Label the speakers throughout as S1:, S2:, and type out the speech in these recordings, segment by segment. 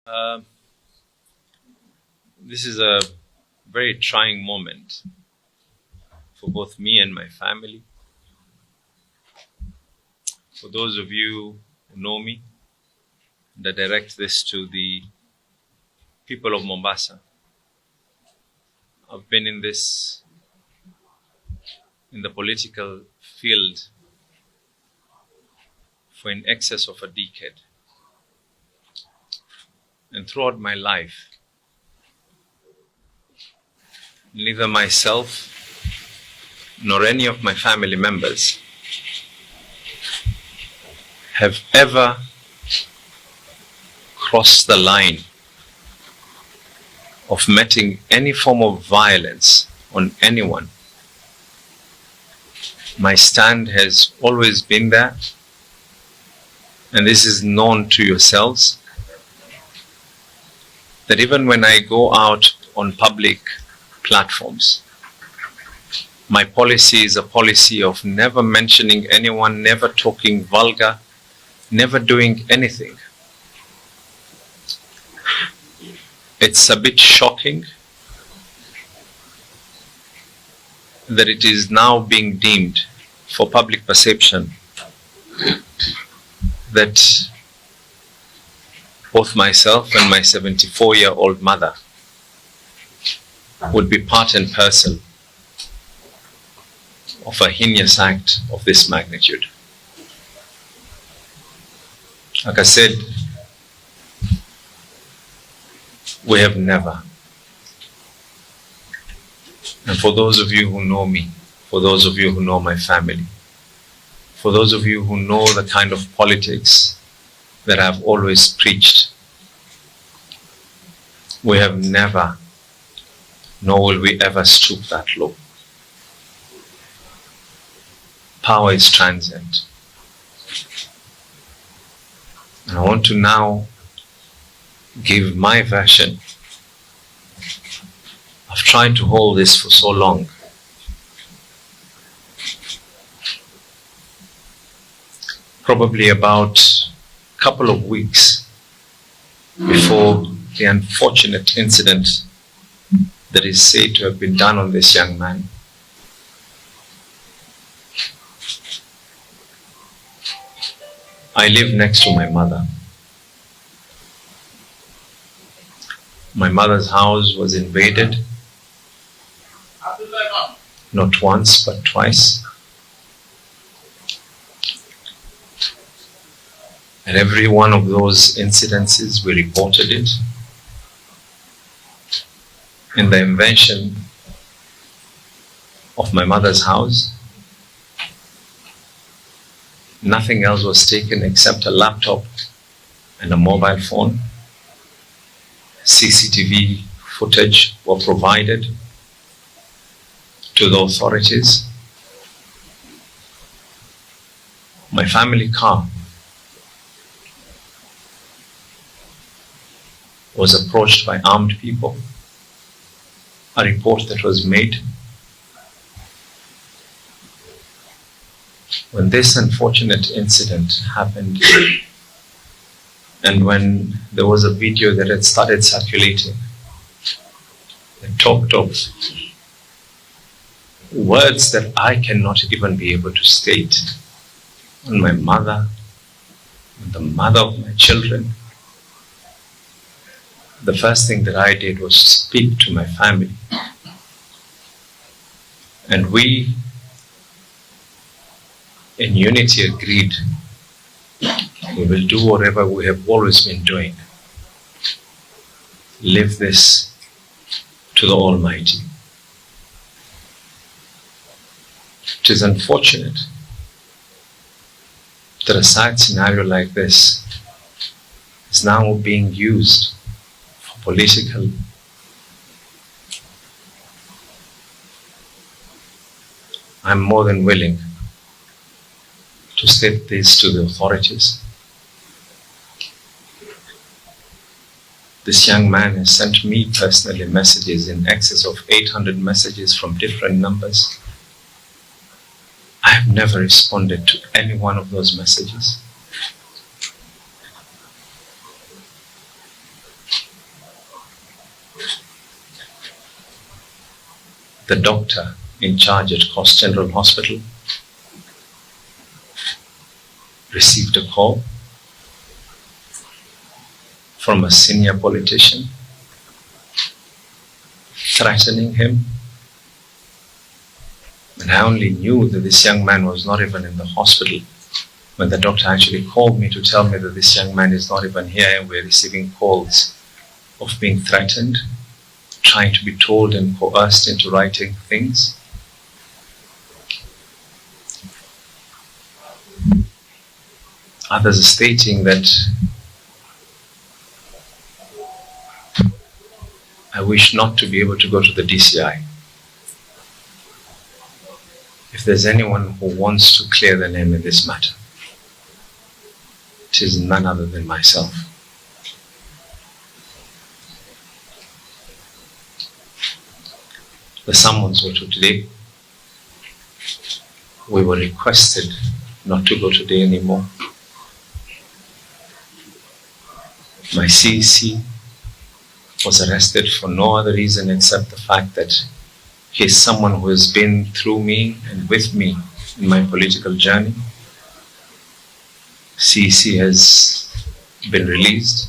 S1: Uh, this is a very trying moment for both me and my family. For those of you who know me, and I direct this to the people of Mombasa. I've been in the political field for in excess of a decade. And throughout my life, neither myself nor any of my family members have ever crossed the line of meting any form of violence on anyone. My stand has always been there, and this is known to yourselves, that even when I go out on public platforms, my policy is a policy of never mentioning anyone, never talking vulgar, never doing anything. It's a bit shocking that it is now being deemed for public perception that both myself and my 74-year-old mother would be part and parcel of a heinous act of this magnitude. Like I said, we have never. And for those of you who know me, for those of you who know my family, for those of you who know the kind of politics that I've always preached, we have never, nor will we ever stoop that low. Power is transient. And I want to now give my version. I've tried to hold this for so long. Probably about a couple of weeks before the unfortunate incident that is said to have been done on this young man. I live next to my mother. My mother's house was invaded, not once but twice. And every one of those incidences, we reported it. In the invasion of my mother's house, nothing else was taken except a laptop and a mobile phone. CCTV footage were provided to the authorities. My family car was approached by armed people. A report that was made. When this unfortunate incident happened, and when there was a video that had started circulating that talked of words that I cannot even be able to state on my mother, on the mother of my children, the first thing that I did was speak to my family. And we, in unity, agreed we will do whatever we have always been doing. Leave this to the Almighty. It is unfortunate that a sad scenario like this is now being used for political. I'm more than willing to state this to the authorities. This young man has sent me personally messages in excess of 800 messages from different numbers. I have never responded to any one of those messages. the doctor in charge at Coast General Hospital received a call from a senior politician threatening him. And I only knew that this young man was not even in the hospital when the doctor actually called me to tell me that this young man is not even here, and we're receiving calls of being threatened, trying to be told and coerced into writing things. Others are stating that I wish not to be able to go to the DCI. If there's anyone who wants to clear the name in this matter, it is none other than myself. The summons were to today. We were requested not to go today anymore. My CEC was arrested for no other reason except the fact that he is someone who has been through me and with me in my political journey. CEC has been released,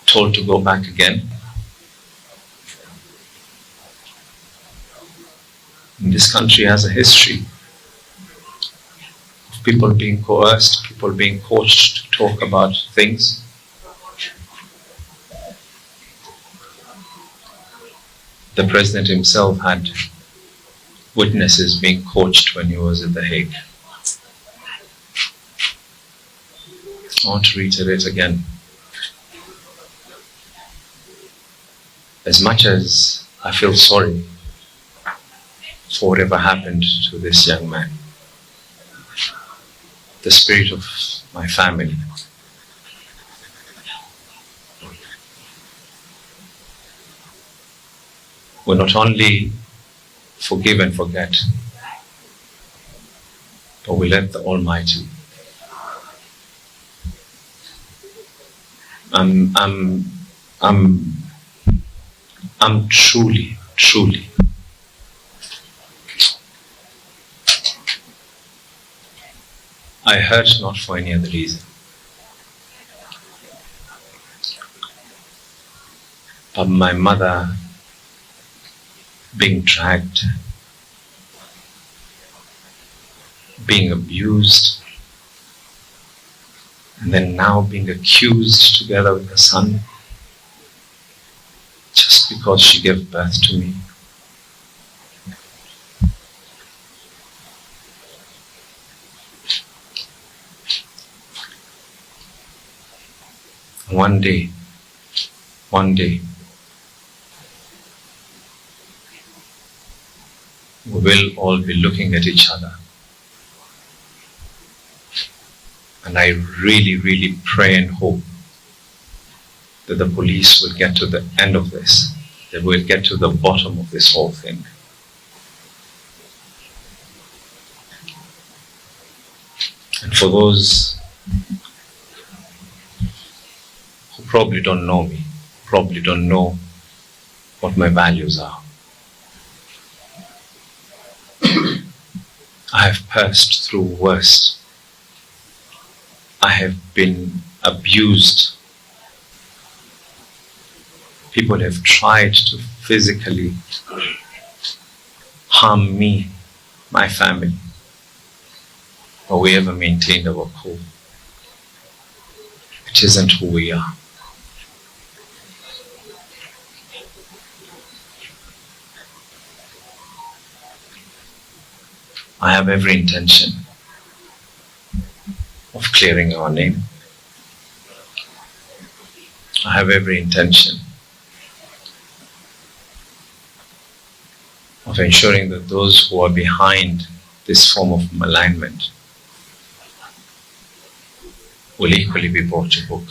S1: told to go back again. And this country has a history of people being coerced, people being coached to talk about things. The president himself had witnesses being coached when he was at The Hague. I want to reiterate again. As much as I feel sorry for whatever happened to this young man, the spirit of my family will not only forgive and forget, but we let the Almighty. I'm truly I hurt not for any other reason, but my mother being dragged, being abused, and then now being accused together with her son just because she gave birth to me. One day, we will all be looking at each other. And I really pray and hope that the police will get to the end of this, that we'll get to the bottom of this whole thing. And for those who probably don't know me, probably don't know what my values are, I have passed through worse. I have been abused. People have tried to physically harm me, my family, but we ever maintained our cool. It isn't who we are. I have every intention of clearing our name. I have every intention of ensuring that those who are behind this form of malignment will equally be brought to book.